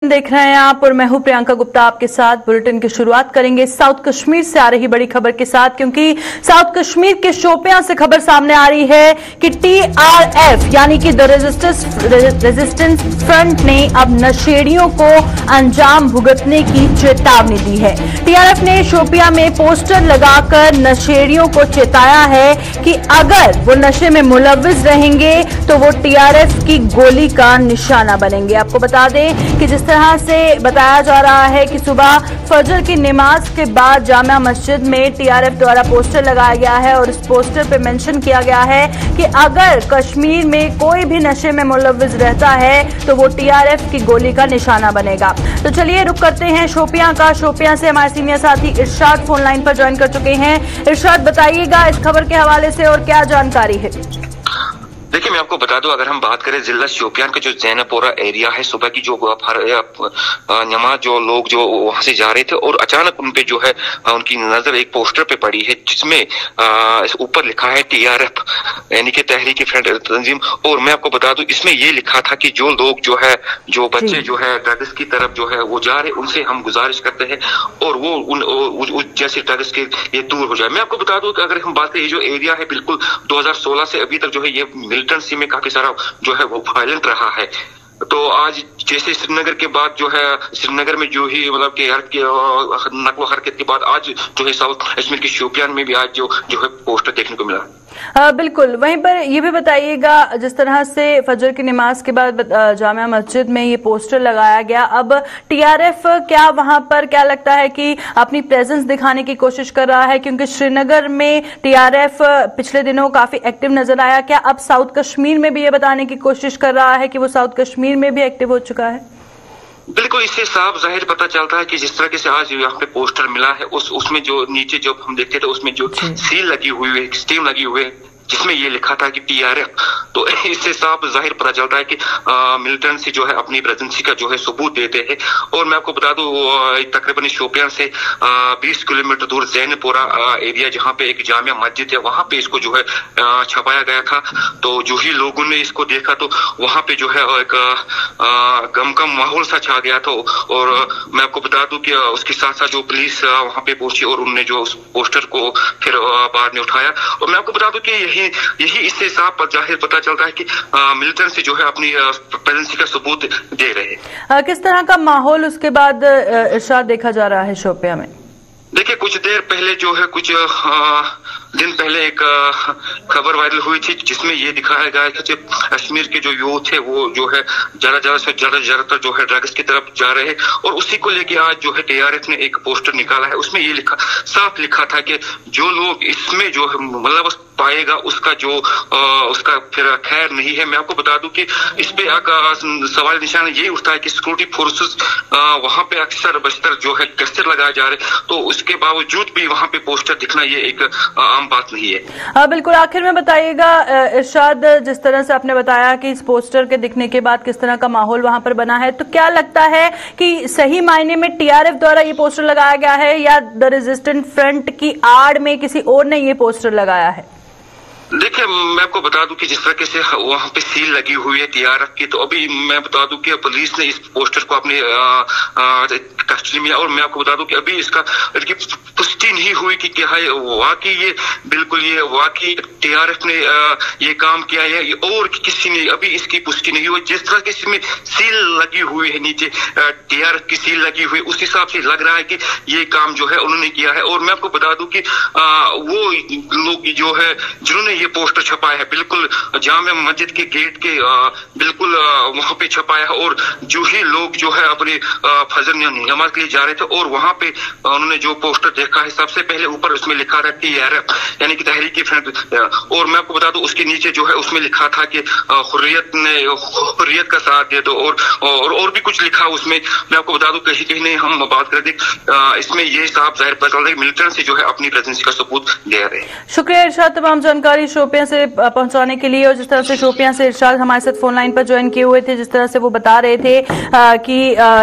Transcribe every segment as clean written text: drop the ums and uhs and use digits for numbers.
देख रहे हैं आप और मैं हूं प्रियंका गुप्ता आपके साथ। बुलेटिन की शुरुआत करेंगे साउथ कश्मीर से आ रही बड़ी खबर के साथ, क्योंकि साउथ कश्मीर के शोपियां से खबर सामने आ रही है कि TRF यानी कि द रेजिस्टेंस फ्रंट ने अब नशेड़ियों को अंजाम भुगतने की चेतावनी दी है। TRF ने शोपियां में पोस्टर लगाकर नशेड़ियों को चेताया है कि अगर वो नशे में मुलव्विस रहेंगे तो वो TRF की गोली का निशाना बनेंगे। आपको बता दें कि जिस तरह से बताया जा रहा है कि सुबह फजर की नमाज के बाद जामिया मस्जिद में TRF द्वारा पोस्टर लगाया गया है और इस पोस्टर पे मेंशन किया गया है कि अगर कश्मीर में कोई भी नशे में मुलव्विस रहता है तो वो TRF की गोली का निशाना बनेगा। तो चलिए रुक करते हैं शोपियां का। शोपियां से हमारे सीनियर साथी इरशाद फोन लाइन पर ज्वाइन कर चुके हैं। इरशाद, बताइएगा इस खबर के हवाले से और क्या जानकारी है? देखिए, मैं आपको बता दूं, अगर हम बात करें जिला शोपियान का जो जैनपोरा एरिया है, सुबह की जो नमाज जो लोग जो वहां से जा रहे थे और अचानक उन पे जो है उनकी नजर एक पोस्टर पे पड़ी है जिसमें ऊपर लिखा है TRF यानी कि तहरीक फ्रंट तंजीम। और मैं आपको बता दूं, इसमें ये लिखा था कि जो लोग जो है जो बच्चे जो है ड्रग्स की तरफ जो है वो जा रहे, उनसे हम गुजारिश करते हैं और वो उन जैसे ड्रग्स के ये दूर हो जाए। मैं आपको बता दूं कि अगर हम बात करें, ये जो एरिया है बिल्कुल 2016 से अभी तक जो है ये मिलिटेंसी में काफी सारा जो है वो वायलेंट रहा है। तो आज जैसे श्रीनगर के बाद जो है श्रीनगर में जो ही मतलब कि नकलो हरकत के बाद आज जो है साउथ कश्मीर के शोपियान में भी आज जो है पोस्टर देखने को मिला। बिल्कुल। वहीं पर ये भी बताइएगा, जिस तरह से फजर की नमाज के बाद जामिया मस्जिद में ये पोस्टर लगाया गया, अब TRF क्या वहां पर क्या लगता है कि अपनी प्रेजेंस दिखाने की कोशिश कर रहा है? क्योंकि श्रीनगर में TRF पिछले दिनों काफी एक्टिव नजर आया। क्या अब साउथ कश्मीर में भी ये बताने की कोशिश कर रहा है कि वो साउथ कश्मीर में भी एक्टिव हो चुका है? बिल्कुल, इससे साफ जाहिर पता चलता है कि जिस तरह से आज यहाँ पे पोस्टर मिला है उसमें जो नीचे जो हम देखते थे उसमें जो सील लगी हुई है, स्टीम लगी हुई है जिसमें ये लिखा था कि TRF। तो इससे साफ जाहिर पता चलता है कि मिलिटेंसी जो है अपनी प्रेजेंसी का जो है सबूत देते हैं। और मैं आपको बता दूं, तकरीबन शोपियां से 20 किलोमीटर दूर जैनपोरा एरिया जहाँ पे एक जामिया मस्जिद है, वहां पे इसको जो है छपाया गया था। तो जो ही लोगों ने इसको देखा तो वहां पे जो है एक गमगम माहौल सा छा गया था। और मैं आपको बता दूं कि उसके साथ साथ जो पुलिस वहां पे पहुंची और उन्होंने जो उस पोस्टर को फिर बाद में उठाया। और मैं आपको बता दूं कि यही इससे साफ जाहिर पता चलता है कि मिलिटेंसी जो है अपनी प्रेजेंसी का सबूत दे रहे हैं। किस तरह का माहौल उसके बाद इरशाद देखा जा रहा है शोपिया में? देखिए, कुछ देर पहले जो है कुछ दिन पहले एक खबर वायरल हुई थी जिसमें ये दिखाया गया है कि कश्मीर के जो यूथ है वो जो है ज्यादातर जो है ड्रग्स की तरफ जा रहे हैं। और उसी को लेके आज जो है TRF ने एक पोस्टर निकाला है। उसमें ये साफ लिखा था कि जो लोग इसमें जो है मतलब पाएगा उसका जो उसका फिर खैर नहीं है। मैं आपको बता दूं कि इस पे सवाल निशान ये उठता है कि सिक्योरिटी फोर्सेस वहां पे अक्सर बस्तर जो है गश्त लगाए जा रहे, तो उसके बावजूद भी वहां पे पोस्टर दिखना ये एक आम बात नहीं है। बिल्कुल। आखिर में बताइएगा इरशाद, जिस तरह से आपने बताया कि इस पोस्टर के दिखने के बाद किस तरह का माहौल वहां पर बना है, तो क्या लगता है कि सही मायने में TRF द्वारा ये पोस्टर लगाया गया है या द रेजिस्टेंट फ्रंट की आड़ में किसी और ने ये पोस्टर लगाया है? देखिए, मैं आपको बता दूं कि जिस तरह से वहां पे सील लगी हुई है TRF की, तो अभी मैं बता दूं कि पुलिस ने इस पोस्टर को अपने कस्टडी में, और मैं आपको बता दूं कि अभी इसकी पुष्टि नहीं हुई कि क्या है वाकई ये बिल्कुल ये वाकई TRF ने ये काम किया है और किसी ने अभी इसकी पुष्टि नहीं हुई। जिस तरह के इसमें सील लगी हुई है, नीचे TRF की सील लगी हुई, उस हिसाब से लग रहा है कि ये काम जो है उन्होंने किया है। और मैं आपको बता दूं कि वो लोग जो है जिन्होंने ये पोस्टर छपाया है बिल्कुल जामिया मस्जिद के गेट के बिल्कुल वहां पे छपाया है। और जो ही लोग जो है अपने फजर नमाज के लिए जा रहे थे और वहां पे उन्होंने जो पोस्टर देखा है, सबसे पहले ऊपर उसमें लिखा था TRF यानी कि तहरीक फ्रंट। और मैं आपको बता दूं उसके नीचे जो है उसमें लिखा था कि हुर्रियत का साथ दे दो और भी कुछ लिखा उसमें। मैं आपको बता दूं कहीं कहीं नहीं हम बात कर दें, इसमें ये साफ जाहिर पता चलता है कि मिलिटेंसी जो है अपनी प्रेजेंसी का सबूत दे रहे हैं। शुक्रिया इरशाद, तमाम जानकारी शोपियां से पहुंचाने के लिए, और जिस तरह से शोपियां से इरशाद हमारे साथ फोन लाइन पर ज्वाइन किए हुए थे, जिस तरह से वो बता रहे थे कि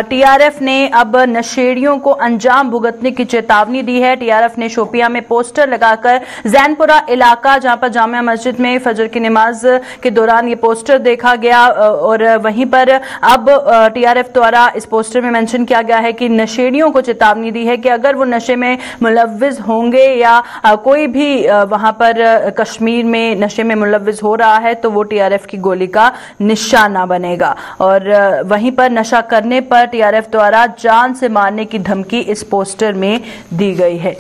टीआरएफ ने अब नशेड़ियों को अंजाम भुगतने की चेतावनी दी है। टीआरएफ ने शोपियां में पोस्टर लगाकर जैनपुरा इलाका, जहां पर जामिया मस्जिद में फजर की नमाज के दौरान ये पोस्टर देखा गया, और वहीं पर अब टीआरएफ द्वारा इस पोस्टर में मेंशन किया गया है कि नशेड़ियों को चेतावनी दी है कि अगर वो नशे में मुलव्विज होंगे या कोई भी वहां पर कश्मीर में नशे में मुलव्विज हो रहा है तो वो टीआरएफ की गोली का निशाना बनेगा। और वहीं पर नशा करने पर टीआरएफ द्वारा जान से मारने की धमकी इस पोस्टर में दी गई है।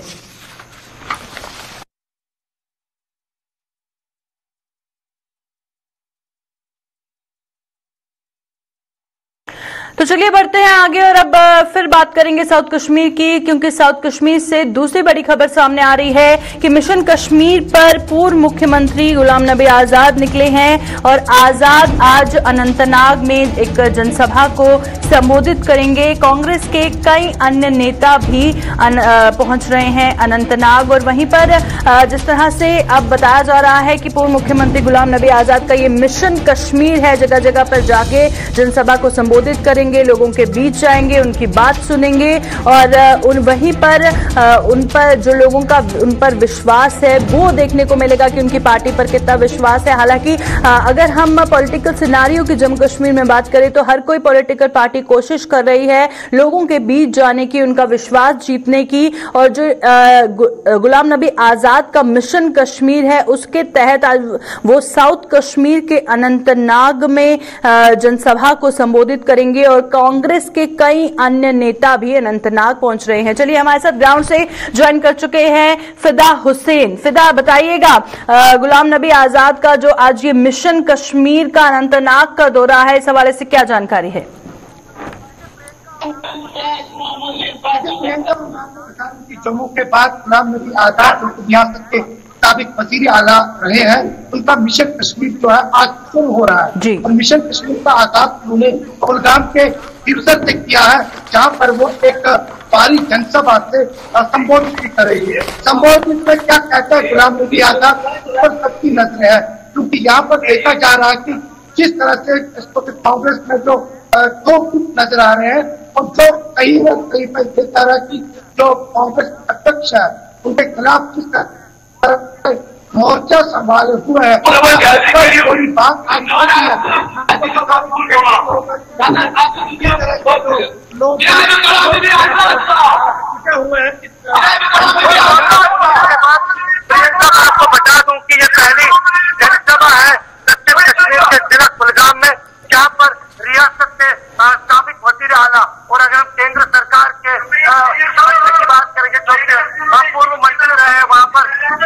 तो चलिए बढ़ते हैं आगे और अब फिर बात करेंगे साउथ कश्मीर की, क्योंकि साउथ कश्मीर से दूसरी बड़ी खबर सामने आ रही है कि मिशन कश्मीर पर पूर्व मुख्यमंत्री गुलाम नबी आजाद निकले हैं, और आजाद आज अनंतनाग में एक जनसभा को संबोधित करेंगे। कांग्रेस के कई अन्य नेता भी पहुंच रहे हैं अनंतनाग, और वहीं पर जिस तरह से अब बताया जा रहा है कि पूर्व मुख्यमंत्री गुलाम नबी आजाद का ये मिशन कश्मीर है, जगह जगह पर जाके जनसभा को संबोधित करेंगे, लोगों के बीच जाएंगे, उनकी बात सुनेंगे, और वहीं पर उन पर जो लोगों का उन पर विश्वास है वो देखने को मिलेगा कि उनकी पार्टी पर कितना विश्वास है। हालांकि अगर हम पॉलिटिकल सिनारियो की जम्मू कश्मीर में बात करें तो हर कोई पॉलिटिकल पार्टी कोशिश कर रही है लोगों के बीच जाने की, उनका विश्वास जीतने की, और जो गुलाम नबी आजाद का मिशन कश्मीर है उसके तहत आज वो साउथ कश्मीर के अनंतनाग में जनसभा को संबोधित करेंगे, और कांग्रेस के कई अन्य नेता भी अनंतनाग पहुंच रहे हैं। चलिए हमारे साथ ग्राउंड से ज्वाइन कर चुके हैं फिदा हुसैन। फिदा, बताइएगा गुलाम नबी आजाद का जो आज ये मिशन कश्मीर का अनंतनाग का दौरा है, इस हवाले से क्या जानकारी है? जम्मू के बाद गुलाम नबी आजाद रियासत के साबिक वज़ीर आला रहे हैं, उनका मिशन कश्मीर जो है आज शुरू हो रहा है। और मिशन कश्मीर का आगाज उन्होंने कुलगाम के तिरसर से किया है, जहां पर वो एक भारी जनसभा से संबोधित कर रही है। संबोधित में क्या कहता है गुलाम नबी आजाद पर सबकी नजर है, क्योंकि यहाँ पर देखा जा रहा है कि जिस तरह से कांग्रेस में जो दो गुट नजर आ रहे हैं, और जो कहीं न कहीं पर देखा रहा कि जो कांग्रेस अध्यक्ष है उनके खिलाफ किस तरह मोर्चा संभाले हुए है। कोई बात लोग आपको बता दूं कि ये पहली जनसभा है पश्चिम कश्मीर के जिला कुलगाम में, जहाँ पर रियासत के साबिक वज़ीर आला और अगर हम केंद्र सरकार के की बात करेंगे जो पूर्व मंत्री रहे हैं वहाँ पर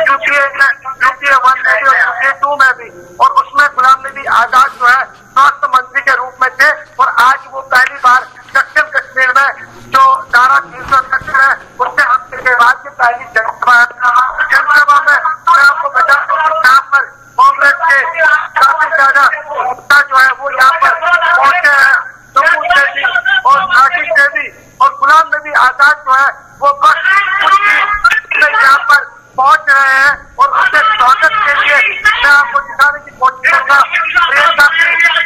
यूपीए 1 में भी और यूपीए 2 में भी, और उसमें गुलाम नबी आजाद जो है स्वास्थ्य मंत्री के रूप में थे, और आज वो पहली बार दक्षिण कश्मीर में जो धारा 370 है उससे हफ्ते के बाद की पहली जनसभा में मैं आपको बता दूं कि यहाँ पर कांग्रेस के काफी ज्यादा मुद्दा जो है वो यहाँ पर पहुंचे हैं, जम्मू से भी और झांसी से भी, और गुलाम नबी आजाद जो है वो बस यहाँ पर पहुंच रहे हैं, और उसके स्वागत के लिए मैं आपको दिखाने की कोशिश करूंगा।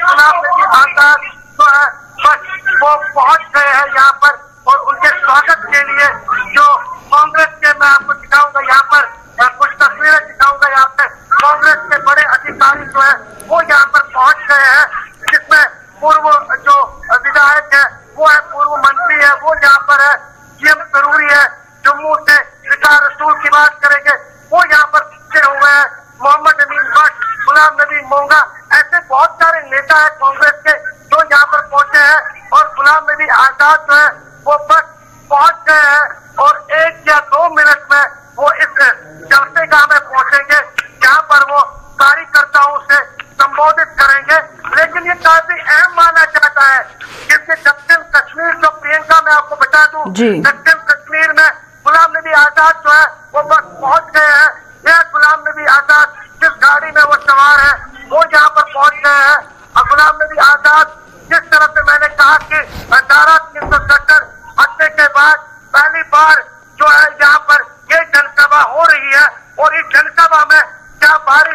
गुलाम नबी आजाद जो है बस वो पहुंच गए हैं यहाँ पर, और उनके स्वागत के लिए जो कांग्रेस के मैं आपको दिखाऊंगा यहाँ पर कुछ तस्वीरें दिखाऊंगा। यहाँ पे कांग्रेस के बड़े अधिकारी जो है वो यहाँ पर पहुंच गए हैं, जिसमें पूर्व जो विधायक है वो है, पूर्व मंत्री है वो यहाँ पर है, सीएम जरूरी है, जम्मू से शिकार रसूल की बात करेंगे वो यहाँ पर पीछे हुए हैं, मोहम्मद अमीन भट्ट, गुलाम नबी मोंगा, ऐसे बहुत सारे नेता है कांग्रेस के जो यहाँ पर पहुंचे हैं, और गुलाम नबी आजाद जो है वो बस पहुंच गए हैं, और 1 या 2 मिनट में वो इस जलसे गाह में पहुंचेंगे, जहाँ पर वो कार्यकर्ताओं से संबोधित करेंगे। लेकिन ये काफी अहम माना जाता है, क्योंकि दक्षिण कश्मीर जो प्रियंका मैं आपको बता दूं, दक्षिण कश्मीर में गुलाम नबी आजाद जो है वो बस पहुंच गए हैं। यह गुलाम नबी आजाद जिस गाड़ी में वो सवार है वो यहाँ पर पहुंच गए हैं, और गुलाम नबी आजाद जिस तरह से मैंने कहा कि धारा 370 हत्या के बाद पहली बार जो है यहाँ पर ये जनसभा हो रही है, और इस जनसभा में क्या भारी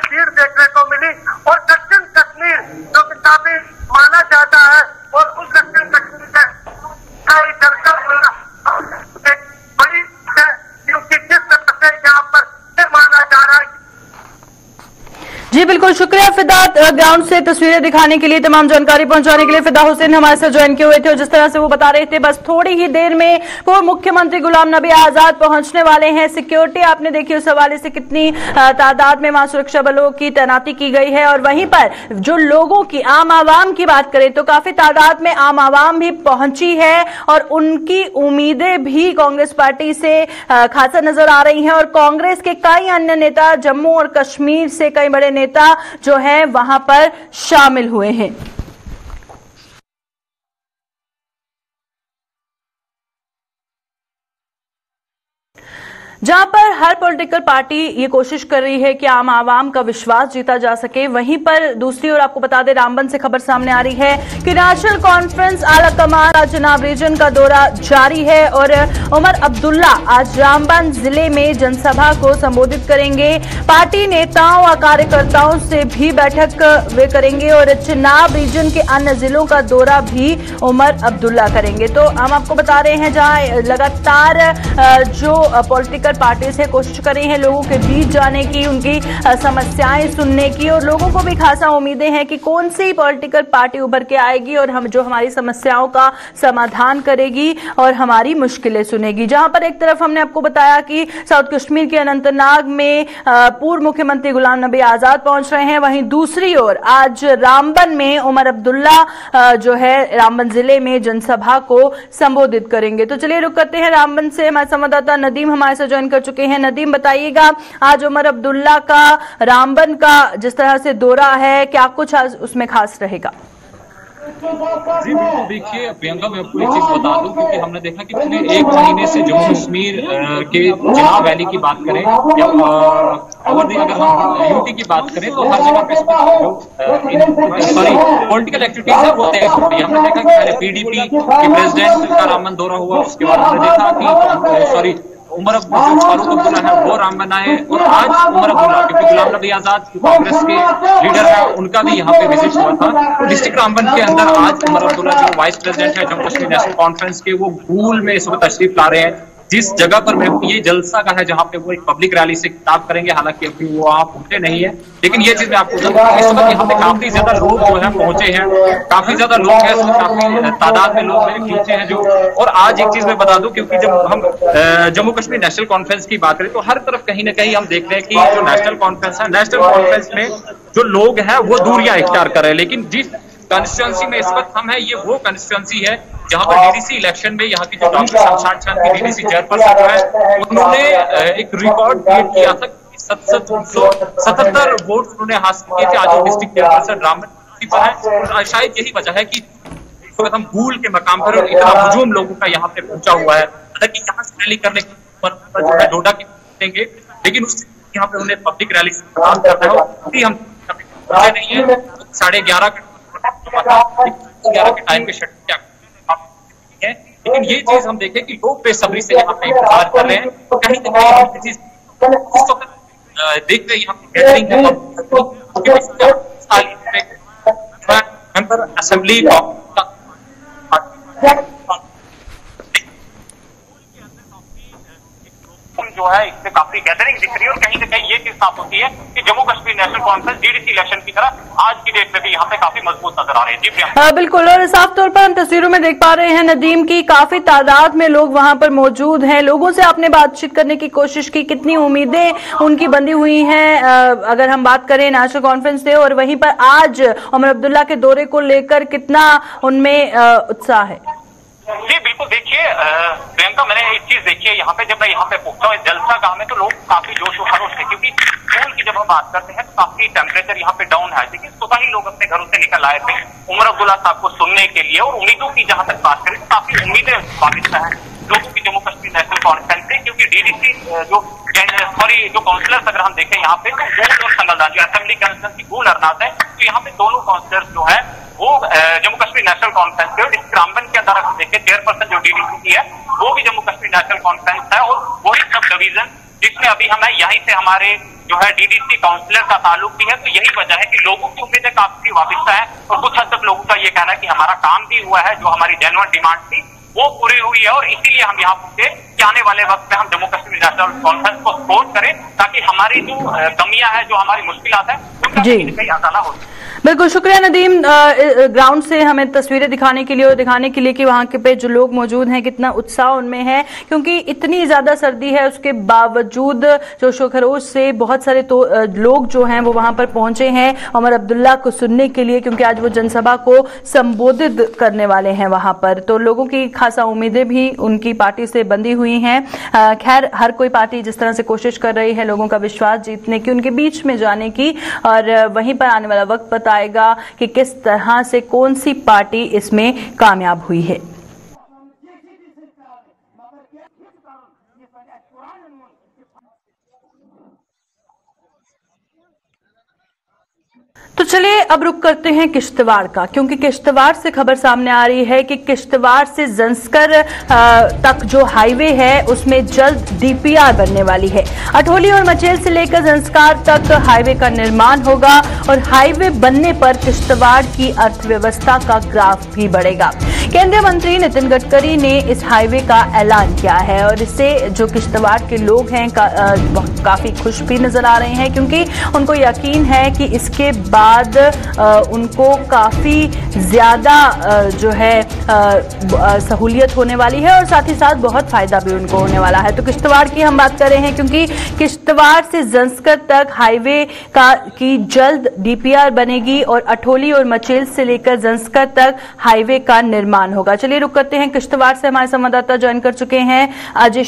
जी बिल्कुल, शुक्रिया फिदा, ग्राउंड से तस्वीरें दिखाने के लिए, तमाम जानकारी पहुंचाने के लिए। फिदा हुसैन हमारे साथ ज्वाइन किए हुए थे और जिस तरह से वो बता रहे थे, बस थोड़ी ही देर में पूर्व मुख्यमंत्री गुलाम नबी आजाद पहुंचने वाले हैं। सिक्योरिटी आपने देखी, उस हवाले से कितनी तादाद में वहां सुरक्षा बलों की तैनाती की गई है। और वहीं पर जो लोगों की, आम आवाम की बात करें तो काफी तादाद में आम आवाम भी पहुंची है और उनकी उम्मीदें भी कांग्रेस पार्टी से खासा नजर आ रही हैं। और कांग्रेस के कई अन्य नेता, जम्मू और कश्मीर से कई बड़े नेता जो है वहां पर शामिल हुए हैं। जहां पर हर पॉलिटिकल पार्टी ये कोशिश कर रही है कि आम आवाम का विश्वास जीता जा सके, वहीं पर दूसरी ओर आपको बता दें, रामबन से खबर सामने आ रही है कि नेशनल कॉन्फ्रेंस आला कमान का चुनाव रीजन का दौरा जारी है और उमर अब्दुल्ला आज रामबन जिले में जनसभा को संबोधित करेंगे। पार्टी नेताओं और कार्यकर्ताओं से भी बैठक वे करेंगे और चुनाव रीजन के अन्य जिलों का दौरा भी उमर अब्दुल्ला करेंगे। तो हम आपको बता रहे हैं, जहां लगातार जो पॉलिटिकल पार्टी से कोशिश कर रही हैं लोगों के बीच जाने की, उनकी समस्याएं सुनने की, और लोगों को भी खासा उम्मीदें हैं कि कौन सी पॉलिटिकल पार्टी उभर के आएगी और हम जो हमारी समस्याओं का समाधान करेगी और हमारी मुश्किलें सुनेगी। जहां पर एक तरफ हमने आपको बताया कि साउथ कश्मीर के अनंतनाग में पूर्व मुख्यमंत्री गुलाम नबी आजाद पहुंच रहे हैं, वहीं दूसरी ओर आज रामबन में उमर अब्दुल्ला जो है रामबन जिले में जनसभा को संबोधित करेंगे। तो चलिए रुक करते हैं रामबन से, हमारे संवाददाता नदीम हमारे साथ ज्वाइन कर चुके हैं। नदीम, बताइएगा आज उमर अब्दुल्ला का रामबन का जिस तरह से दौरा है, क्या कुछ आज उसमें खास रहेगा? जी बिल्कुल, देखिए प्रियंका, मैं आपको एक चीज बता दूं, क्योंकि हमने देखा कि पिछले 1 महीने से जम्मू कश्मीर के चुनाव रैली की बात करें या अगर हम यूटी की बात करें तो हर जगह पे पॉलिटिकल एक्टिविटीज है वो तेज हो रही है। हमने देखा कि पहले पीडीपी के प्रेसिडेंट का रामबन दौरा हुआ, उसके बाद हमने देखा कि उमर फारूक अब्दुल्ला है वो रामबन आए, और आज उमर अब्दुल्ला, क्योंकि गुलाम नबी आजाद कांग्रेस के लीडर है, उनका भी यहाँ पे विजिट हुआ था। डिस्ट्रिक्ट रामबन के अंदर आज उमर अब्दुल्ला जो वाइस प्रेसिडेंट है जम्मू कश्मीर नेशनल कॉन्फ्रेंस के, वो भूल में इस वक्त तशरीफ ला रहे हैं। जिस जगह पर ये जलसा का है जहां पे वो एक पब्लिक रैली से खिताब करेंगे, हालांकि अभी वो वहां पहुंचे नहीं है, लेकिन ये चीज मैं आपको बता दूं, इस वक्त यहाँ पे काफी ज्यादा लोग जो है पहुंचे हैं, काफी ज्यादा लोग हैं, काफी तादाद में लोग मेरे पीछे हैं जो। और आज एक चीज मैं बता दूं, क्योंकि जब हम जम्मू कश्मीर नेशनल कॉन्फ्रेंस की बात करें तो हर तरफ कहीं ना कहीं हम देख रहे हैं कि जो नेशनल कॉन्फ्रेंस है, नेशनल कॉन्फ्रेंस में जो लोग हैं वो दूरियां इख्तियार कर रहे हैं, लेकिन जिस कंस्टिट्यूंसी में इस वक्त हम हैं, ये वो कंस्टिट्यूंसी है जहां पर डीडीसी इलेक्शन में यहाँ की जो डॉक्टर शमशाद खान की डीडीसी चेयरपर्सन है, उन्होंने एक रिकॉर्ड क्रिएट किया था, 77 वोट उन्होंने हासिल किए थे। आज वो डिस्ट्रिक्ट चेयरपर्सन रामबन पर है, और शायद यही वजह है कि इस वक्त हम भूल के मकाम पर इतना हुजूम लोगों का यहाँ पे पहुंचा हुआ है। हालांकि यहाँ से रैली करने की जो है डोडा की देंगे, लेकिन उस यहाँ पे उन्हें पब्लिक रैली से काम करना है, हम पहुंचे नहीं है। 11:30 के टाइम पे शट है, लेकिन ये चीज हम देखें कि लोग बेसब्री से यहाँ पे इंतजार कर रहे हैं। कहीं ना कहीं हम चीज देख रहे हैं, यहाँ पे गैदरिंग मेंबर असेंबली जो है इससे काफी गैदरिंग दिख रही है, और कहीं ना कहीं ये चीज साफ होती है कि Jammu Kashmir national conference DDC election की तरह आज की डेट में भी यहाँ पे काफी मजबूत नजर आ रहे हैं। जी प्रियंका, बिल्कुल, और साफ तौर पर हम तस्वीरों में देख पा रहे हैं नदीम की काफी तादाद में लोग वहां पर मौजूद हैं। लोगों से आपने बातचीत करने की कोशिश की, कितनी उम्मीदें उनकी बंधी हुई हैं अगर हम बात करें नेशनल कॉन्फ्रेंस से, और वहीं पर आज उमर अब्दुल्ला के दौरे को लेकर कितना उनमें उत्साह है? जी बिल्कुल, देखिए प्रियंका, मैंने एक चीज देखी है यहाँ पे, जब मैं यहाँ पे पहुंचा हूँ जलसा गांव में, तो लोग काफी जोश और खरोश थे, क्योंकि जून की जब हम बात करते हैं तो काफी टेम्परेचर यहाँ पे डाउन है, लेकिन सुबह ही लोग अपने घरों से निकल आए थे उमर अब्दुल्ला साहब को सुनने के लिए। और उम्मीदों की जहां तक बात करें, काफी उम्मीदें वाबिस्ता है लोगों की जम्मू कश्मीर नेशनल कॉन्फ्रेंस से, क्योंकि डीडीसी जो काउंसिलर्स अगर हम देखें यहाँ पे, तो गूल और संगलदान जो असेंबली कंस्टिट्यूंसी गूल अरनाथ है, तो यहाँ पे दोनों काउंसिलर्स जो है वो जम्मू कश्मीर नेशनल कॉन्फ्रेंस के, और इस रामबन के अंदर अगर देखें चेयरपर्सन जो डीडीसी की है वो भी जम्मू कश्मीर नेशनल कॉन्फ्रेंस है, और वही सब डिवीजन जिसमें अभी हमें यहीं से हमारे जो है डीडीसी काउंसिलर का ताल्लुक भी है। तो यही वजह है कि लोगों की उम्मीदें काफी वाबिस्ता है, और कुछ हद तक लोगों का ये कहना है कि हमारा काम भी हुआ है, जो हमारी जेन्युइन डिमांड थी वो पूरी हुई है, और इसीलिए हम यहाँ पहुंचे कि आने वाले वक्त में हम जम्मू कश्मीर नेशनल कॉन्फ्रेंस को सपोर्ट करें, ताकि हमारी जो कमियां हैं, जो हमारी मुश्किलात हैं, उनका कहीं असाला हो। बिल्कुल शुक्रिया नदीम, ग्राउंड से हमें तस्वीरें दिखाने के लिए और दिखाने के लिए कि वहां के पे जो लोग मौजूद हैं कितना उत्साह उनमें है, क्योंकि इतनी ज्यादा सर्दी है उसके बावजूद जोशो खरोश से बहुत सारे लोग जो हैं वो वहां पर पहुंचे हैं उमर अब्दुल्ला को सुनने के लिए, क्योंकि आज वो जनसभा को संबोधित करने वाले हैं वहां पर। तो लोगों की खासा उम्मीदें भी उनकी पार्टी से बंधी हुई हैं। खैर, हर कोई पार्टी जिस तरह से कोशिश कर रही है लोगों का विश्वास जीतने की, उनके बीच में जाने की, और वहीं पर आने वाला वक्त बताएगा कि किस तरह से कौन सी पार्टी इसमें कामयाब हुई है। तो चलिए अब रुक करते हैं किश्तवाड़ का, क्योंकि किश्तवाड़ से खबर सामने आ रही है कि किश्तवाड़ से जंस्कर तक जो हाईवे है उसमें जल्द डीपीआर बनने वाली है। अठोली और मचेल से लेकर जंस्कार तक हाईवे का निर्माण होगा और हाईवे बनने पर किश्तवाड़ की अर्थव्यवस्था का ग्राफ भी बढ़ेगा। केंद्रीय मंत्री नितिन गडकरी ने इस हाईवे का ऐलान किया है और इससे जो किश्तवाड़ के लोग हैं काफी खुश भी नजर आ रहे हैं, क्योंकि उनको यकीन है कि इसके बाद उनको काफी ज्यादा जो है सहूलियत होने वाली है और साथ ही साथ बहुत फायदा भी उनको होने वाला है। तो किश्तवाड़ की हम बात कर रहे हैं, क्योंकि किश्तवाड़ से जंस्कर तक हाईवे की जल्द डीपीआर बनेगी और अठोली और मचेल से लेकर जंस्कर तक हाईवे का निर्माण होगा। चलिए रुक करते हैं, किश्तवाड़ से हमारे संवाददाता ज्वाइन कर चुके हैं अजय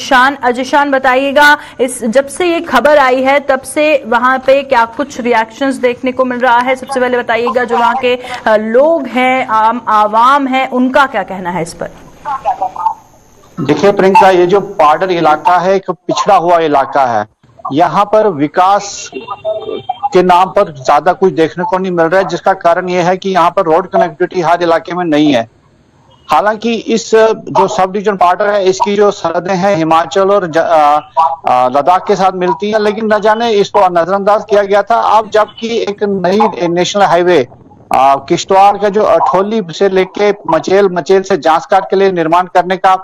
शान, बताइएगा इस जब से ये खबर आई है तब से वहां पे क्या कुछ रिएक्शंस देखने को मिल रहा है? सबसे पहले बताइएगा जो वहां के लोग हैं, आवाम है, उनका क्या कहना है इस पर? देखिए प्रियंका, ये जो बॉर्डर इलाका है एक पिछड़ा हुआ इलाका है। यहाँ पर विकास के नाम पर ज्यादा कुछ देखने को नहीं मिल रहा है, जिसका कारण यह है कि यहाँ पर रोड कनेक्टिविटी हर इलाके में नहीं है। हालांकि इस जो सब डिवीजन बॉर्डर है इसकी जो सरहदें हैं हिमाचल और लद्दाख के साथ मिलती हैं, लेकिन न जाने इसको नजरअंदाज किया गया था। अब जबकि एक नई नेशनल हाईवे किश्तवाड़ का जो अठोली से लेके मचेल से जांसकाट के लिए निर्माण करने का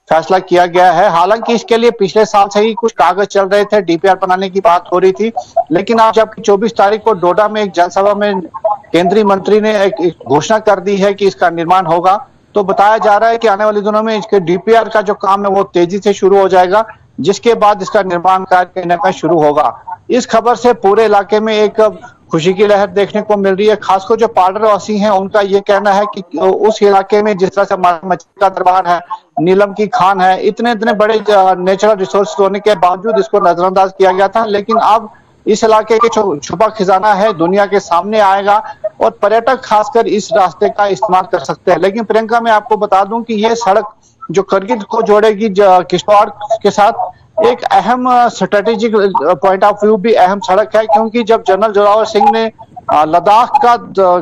फैसला किया गया है। हालांकि इसके लिए पिछले साल से ही कुछ कागज चल रहे थे, डीपीआर बनाने की बात हो रही थी, लेकिन अब जबकि 24 तारीख को डोडा में एक जनसभा में केंद्रीय मंत्री ने एक घोषणा कर दी है कि इसका निर्माण होगा, तो बताया जा रहा है कि आने वाले दिनों में इसके डीपीआर का जो काम है वो तेजी से शुरू हो जाएगा, जिसके बाद इसका निर्माण कार्य कहीं ना कहीं शुरू होगा। इस खबर से पूरे इलाके में एक खुशी की लहर देखने को मिल रही है। खासकर जो बॉर्डरवासी हैं उनका ये कहना है कि उस इलाके में जिस तरह से मछली का दरबार है, नीलम की खान है, इतने बड़े नेचुरल रिसोर्स होने के बावजूद इसको नजरअंदाज किया गया था, लेकिन अब इस इलाके के छुपा खजाना है दुनिया के सामने आएगा और पर्यटक खासकर इस रास्ते का इस्तेमाल कर सकते हैं। लेकिन प्रियंका, मैं आपको बता दूं कि यह सड़क जो करगिल को जोड़ेगी किश्तवाड़ के साथ एक अहम स्ट्रेटेजिक पॉइंट ऑफ व्यू भी अहम सड़क है, क्योंकि जब जनरल जोरावर सिंह ने लद्दाख का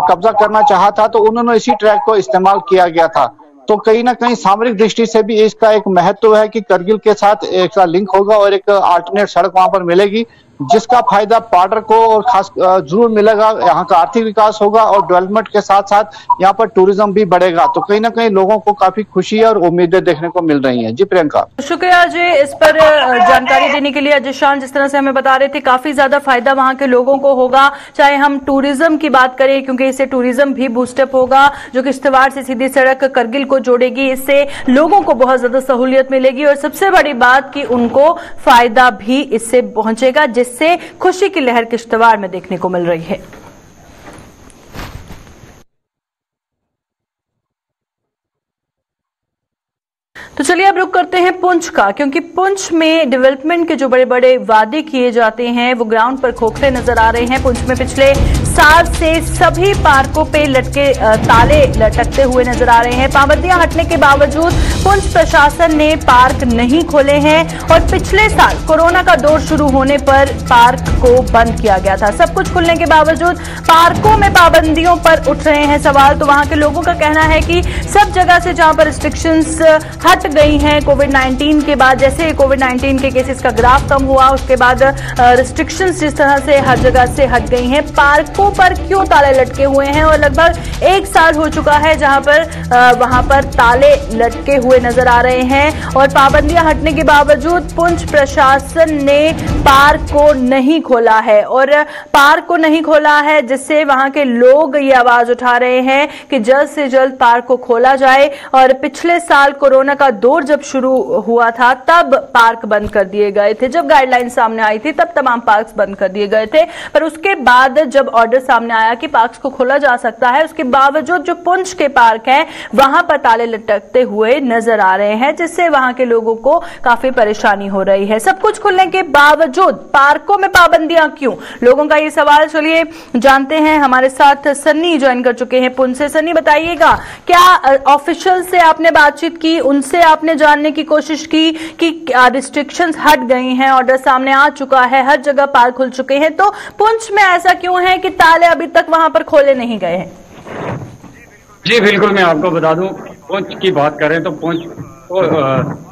कब्जा करना चाहा था तो उन्होंने इसी ट्रैक को इस्तेमाल किया गया था। तो कहीं ना कहीं सामरिक दृष्टि से भी इसका एक महत्व है कि करगिल के साथ एक लिंक होगा और एक अल्टरनेट सड़क वहां पर मिलेगी, जिसका फायदा बॉर्डर को और खास जरूर मिलेगा। यहाँ का आर्थिक विकास होगा और डेवलपमेंट के साथ साथ यहाँ पर टूरिज्म भी बढ़ेगा। तो कहीं ना कहीं लोगों को काफी खुशी और उम्मीदें देखने को मिल रही हैं। जी प्रियंका, शुक्रिया अजय इस पर जानकारी देने के लिए। अजय शान जिस तरह से हमें बता रहे थे काफी ज्यादा फायदा वहां के लोगों को होगा, चाहे हम टूरिज्म की बात करें, क्योंकि इससे टूरिज्म भी बूस्टअप होगा। जो किश्तवाड़ से सीधी सड़क करगिल को जोड़ेगी, इससे लोगों को बहुत ज्यादा सहूलियत मिलेगी और सबसे बड़ी बात कि उनको फायदा भी इससे पहुंचेगा, जिससे खुशी की लहर किश्तवाड़ में देखने को मिल रही है। तो चलिए अब रुक करते हैं पुंछ का, क्योंकि पुंछ में डेवलपमेंट के जो बड़े बड़े वादे किए जाते हैं वो ग्राउंड पर खोखले नजर आ रहे हैं। पुंछ में पिछले साल से सभी पार्कों पे ताले लटकते हुए नजर आ रहे हैं। पाबंदियां हटने के बावजूद पुंछ प्रशासन ने पार्क नहीं खोले हैं और पिछले साल कोरोना का दौर शुरू होने पर पार्क को बंद किया गया था। सब कुछ खुलने के बावजूद पार्कों में पाबंदियों पर उठ रहे हैं सवाल। तो वहां के लोगों का कहना है कि सब जगह से जहां पर रिस्ट्रिक्शंस हट गई हैं कोविड 19 के बाद। जैसे कोविड 19 के केसेस का ग्राफ कम हुआ, उसके बाद रिस्ट्रिक्शंस जिस तरह से हर जगह से हट गई हैं, पार्कों पर क्यों ताले लटके हुए हैं? और लगभग 1 साल हो चुका है जहां पर वहां पर ताले लटके हुए नजर आ रहे हैं और पाबंदियां हटने के बावजूद पुंछ प्रशासन ने पार्क को नहीं खोला है। और पार्क को नहीं खोला है जिससे वहां के लोग ये आवाज उठा रहे हैं कि जल्द से जल्द पार्क को खोला जाए। और पिछले साल कोरोना का दौर जब शुरू हुआ था तब पार्क बंद कर दिए गए थे, जब गाइडलाइन सामने आई थी तब तमाम पार्क बंद कर दिए गए थे। पर उसके बाद जब ऑर्डर सामने आया कि पार्क को खोला जा सकता है, उसके बावजूद जो पुंछ के पार्क हैं वहां पर ताले लटकते हुए नजर आ रहे हैं, जिससे वहां के लोगों को काफी परेशानी हो रही है। सब कुछ खुलने के बावजूद पार्कों में पाबंदियां क्यों? लोगों का ये सवाल। चलिए जानते हैं, हमारे साथ सन्नी ज्वाइन कर चुके हैं पुंछ से। सन्नी, बताइएगा, क्या ऑफिशियल से आपने बातचीत की, उनसे आपने जानने की कोशिश की कि रिस्ट्रिक्शंस हट गई हैं, ऑर्डर सामने आ चुका है, हर जगह पार्क खुल चुके हैं, तो पुंछ में ऐसा क्यों है कि ताले अभी तक वहां पर खोले नहीं गए हैं? जी बिल्कुल, मैं आपको बता दूं, पुंछ की बात करें तो पुंछ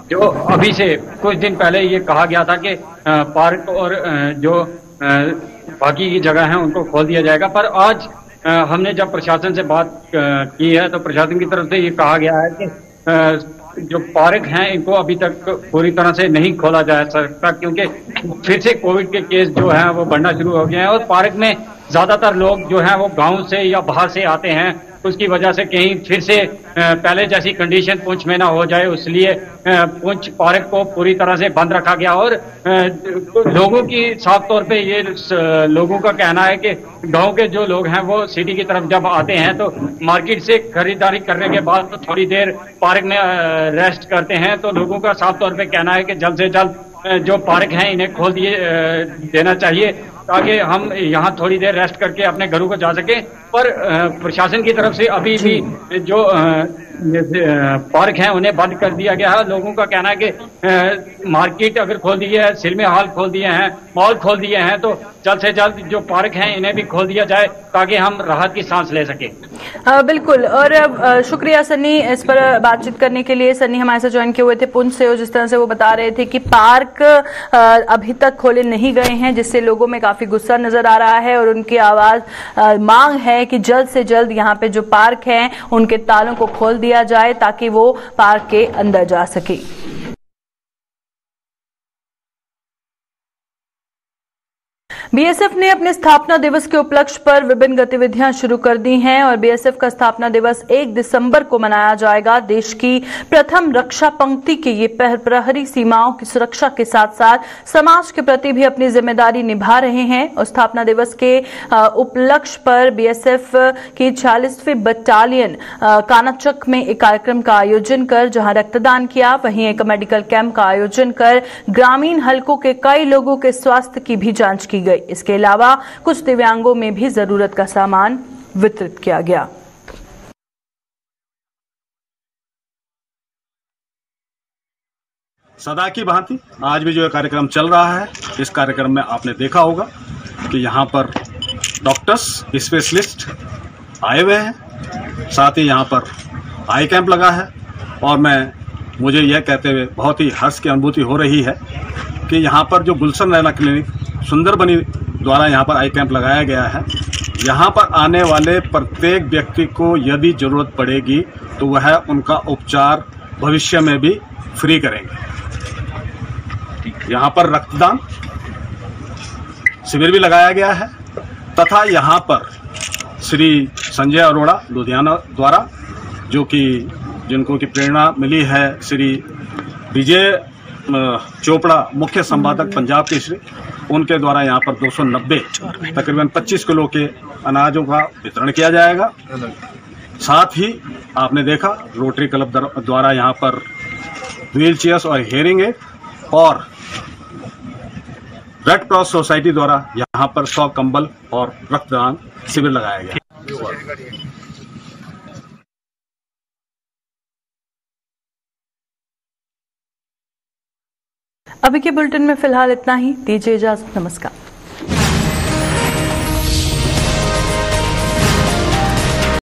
जो अभी से कुछ दिन पहले ये कहा गया था कि पार्क और जो बाकी की जगह है उनको खोल दिया जाएगा। पर आज हमने जब प्रशासन से बात की है तो प्रशासन की तरफ से ये कहा गया है कि जो पार्क हैं इनको अभी तक पूरी तरह से नहीं खोला जा सकता, क्योंकि फिर से कोविड के केस जो हैं वो बढ़ना शुरू हो गए हैं और पार्क में ज्यादातर लोग जो हैं वो गांव से या बाहर से आते हैं। उसकी वजह से कहीं फिर से पहले जैसी कंडीशन पुंछ में ना हो जाए, इसलिए पुंछ पार्क को पूरी तरह से बंद रखा गया। और लोगों की साफ तौर पे ये लोगों का कहना है कि गांव के जो लोग हैं वो सिटी की तरफ जब आते हैं तो मार्केट से खरीदारी करने के बाद तो थोड़ी देर पार्क में रेस्ट करते हैं। तो लोगों का साफ तौर पे कहना है कि जल्द से जल्द जो पार्क हैं इन्हें खोल दिए देना चाहिए ताकि हम यहाँ थोड़ी देर रेस्ट करके अपने घरों को जा सकें। पर प्रशासन की तरफ से अभी भी जो पार्क हैं उन्हें बंद कर दिया गया है। लोगों का कहना है कि मार्केट अगर खोल दी है, सिनेमा हॉल खोल दिए हैं, मॉल खोल दिए हैं, तो जल्द से जल्द जो पार्क हैं इन्हें भी खोल दिया जाए ताकि हम राहत की सांस ले सकें। बिल्कुल, और शुक्रिया सन्नी इस पर बातचीत करने के लिए। सन्नी हमारे साथ ज्वाइन किए हुए थे पुंछ से, और जिस तरह से वो बता रहे थे कि पार्क अभी तक खोले नहीं गए हैं, जिससे लोगों में काफी गुस्सा नजर आ रहा है और उनकी आवाज मांग है कि जल्द से जल्द यहाँ पे जो पार्क हैं उनके तालों को खोल दिया जाए ताकि वो पार्क के अंदर जा सके। बीएसएफ ने अपने स्थापना दिवस के उपलक्ष्य पर विभिन्न गतिविधियां शुरू कर दी हैं और बीएसएफ का स्थापना दिवस 1 दिसंबर को मनाया जाएगा। देश की प्रथम रक्षा पंक्ति के ये प्रहरी सीमाओं की सुरक्षा के साथ साथ समाज के प्रति भी अपनी जिम्मेदारी निभा रहे हैं। और स्थापना दिवस के उपलक्ष्य पर बीएसएफ की 46वीं बटालियन कानाचक में एक कार्यक्रम का आयोजन कर जहां रक्तदान किया, वहीं एक मेडिकल कैंप का आयोजन कर ग्रामीण हलकों के कई लोगों के स्वास्थ्य की भी जांच की गई। इसके अलावा कुछ दिव्यांगों में भी जरूरत का सामान वितरित किया गया। सदा की भांति आज भी जो कार्यक्रम चल रहा है, इस कार्यक्रम में आपने देखा होगा कि यहाँ पर डॉक्टर्स स्पेशलिस्ट आए हुए हैं, साथ ही यहाँ पर आई कैंप लगा है। और मुझे यह कहते हुए बहुत ही हर्ष की अनुभूति हो रही है कि यहाँ पर जो गुलशन रैना क्लिनिक सुंदरबनी द्वारा यहाँ पर आई कैंप लगाया गया है, यहाँ पर आने वाले प्रत्येक व्यक्ति को यदि जरूरत पड़ेगी तो वह उनका उपचार भविष्य में भी फ्री करेंगे। यहाँ पर रक्तदान शिविर भी लगाया गया है तथा यहाँ पर श्री संजय अरोड़ा लुधियाना द्वारा जिनको की प्रेरणा मिली है, श्री विजय चोपड़ा मुख्य संपादक पंजाब केसरी, उनके द्वारा यहाँ पर 290 तकरीबन 25 किलो के अनाजों का वितरण किया जाएगा। साथ ही आपने देखा रोटरी क्लब द्वारा यहाँ पर व्हील चेयर्स और हेयरिंग एड और रेड क्रॉस सोसाइटी द्वारा यहाँ पर 100 कंबल और रक्तदान शिविर लगाया गया। अभी के बुलेटिन में फिलहाल इतना ही। दीजिए इजाजत, नमस्कार।